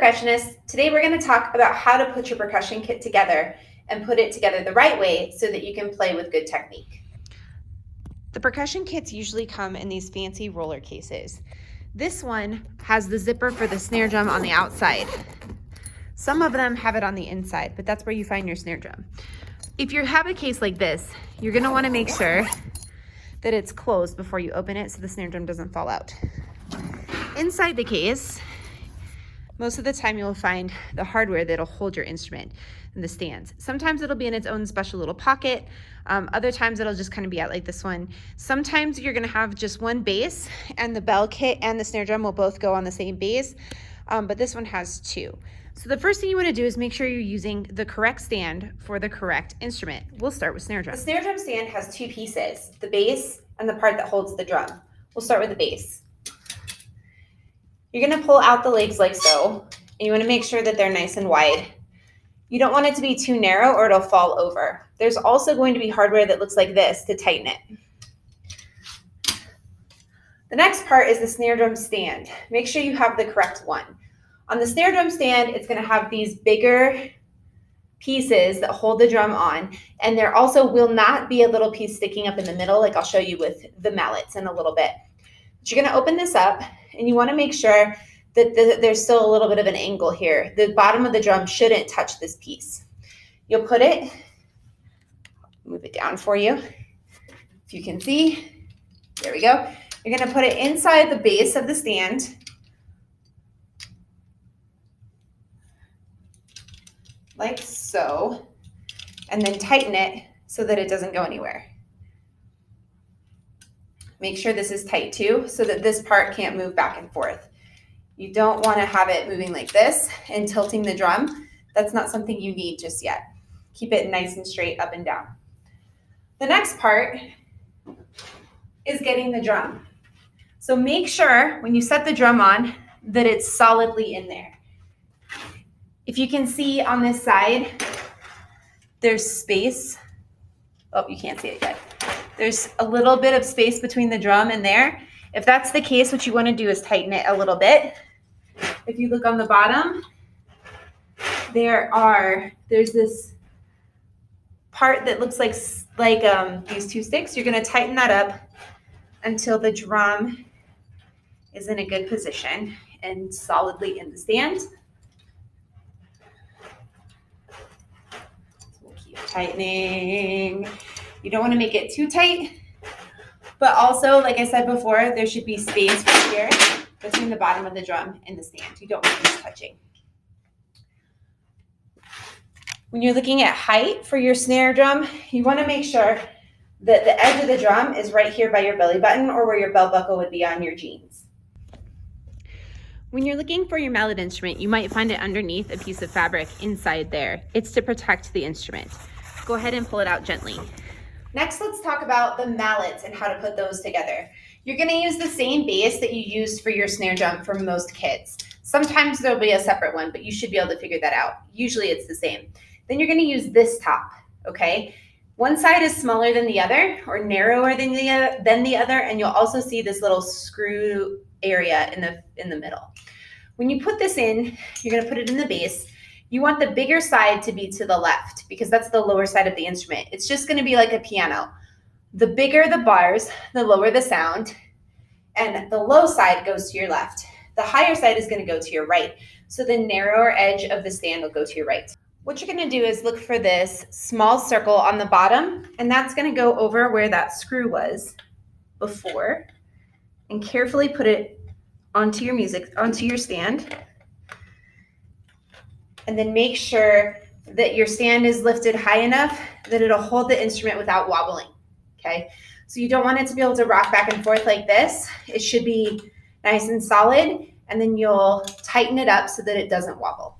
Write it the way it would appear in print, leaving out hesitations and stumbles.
percussionists. Today we're going to talk about how to put your percussion kit together and put it together the right way so that you can play with good technique. The percussion kits usually come in these fancy roller cases. This one has the zipper for the snare drum on the outside. Some of them have it on the inside, but that's where you find your snare drum. If you have a case like this, you're going to want to make sure that it's closed before you open it so the snare drum doesn't fall out. Inside the case, most of the time you'll find the hardware that'll hold your instrument and the stands. Sometimes it'll be in its own special little pocket. Other times it'll just kind of be out like this one. Sometimes you're gonna have just one bass and the bell kit and the snare drum will both go on the same bass, but this one has two. So the first thing you wanna do is make sure you're using the correct stand for the correct instrument. We'll start with snare drum. The snare drum stand has two pieces, the bass and the part that holds the drum. We'll start with the bass. You're gonna pull out the legs like so, and you wanna make sure that they're nice and wide. You don't want it to be too narrow or it'll fall over. There's also going to be hardware that looks like this to tighten it. The next part is the snare drum stand. Make sure you have the correct one. On the snare drum stand, it's gonna have these bigger pieces that hold the drum on, and there also will not be a little piece sticking up in the middle like I'll show you with the mallets in a little bit. But you're gonna open this up and you wanna make sure that there's still a little bit of an angle here. The bottom of the drum shouldn't touch this piece. You'll put it, move it down for you, if you can see, there we go. You're gonna put it inside the base of the stand, like so, and then tighten it so that it doesn't go anywhere. Make sure this is tight too, so that this part can't move back and forth. You don't want to have it moving like this and tilting the drum. That's not something you need just yet. Keep it nice and straight up and down. The next part is getting the drum. So make sure when you set the drum on that it's solidly in there. If you can see on this side, there's space. Oh, you can't see it yet. There's a little bit of space between the drum and there. If that's the case, what you want to do is tighten it a little bit. If you look on the bottom, there's this part that looks like these two sticks. You're going to tighten that up until the drum is in a good position and solidly in the stand. So we'll keep tightening. You don't want to make it too tight, but also, like I said before, there should be space right here between the bottom of the drum and the stand. You don't want this touching. When you're looking at height for your snare drum, you want to make sure that the edge of the drum is right here by your belly button or where your belt buckle would be on your jeans. When you're looking for your mallet instrument, you might find it underneath a piece of fabric inside there. It's to protect the instrument. Go ahead and pull it out gently. Next, let's talk about the mallets and how to put those together. You're going to use the same base that you used for your snare drum for most kits. Sometimes there'll be a separate one, but you should be able to figure that out. Usually it's the same. Then you're going to use this top, okay? One side is smaller than the other or narrower than the other, and you'll also see this little screw area in the middle. When you put this in, you're going to put it in the base. You want the bigger side to be to the left because that's the lower side of the instrument. It's just going to be like a piano. The bigger the bars, the lower the sound, and the low side goes to your left. The higher side is going to go to your right. So the narrower edge of the stand will go to your right. What you're going to do is look for this small circle on the bottom, and that's going to go over where that screw was before, and carefully put it onto your stand. And then make sure that your stand is lifted high enough that it'll hold the instrument without wobbling, okay? So you don't want it to be able to rock back and forth like this. It should be nice and solid, and then you'll tighten it up so that it doesn't wobble.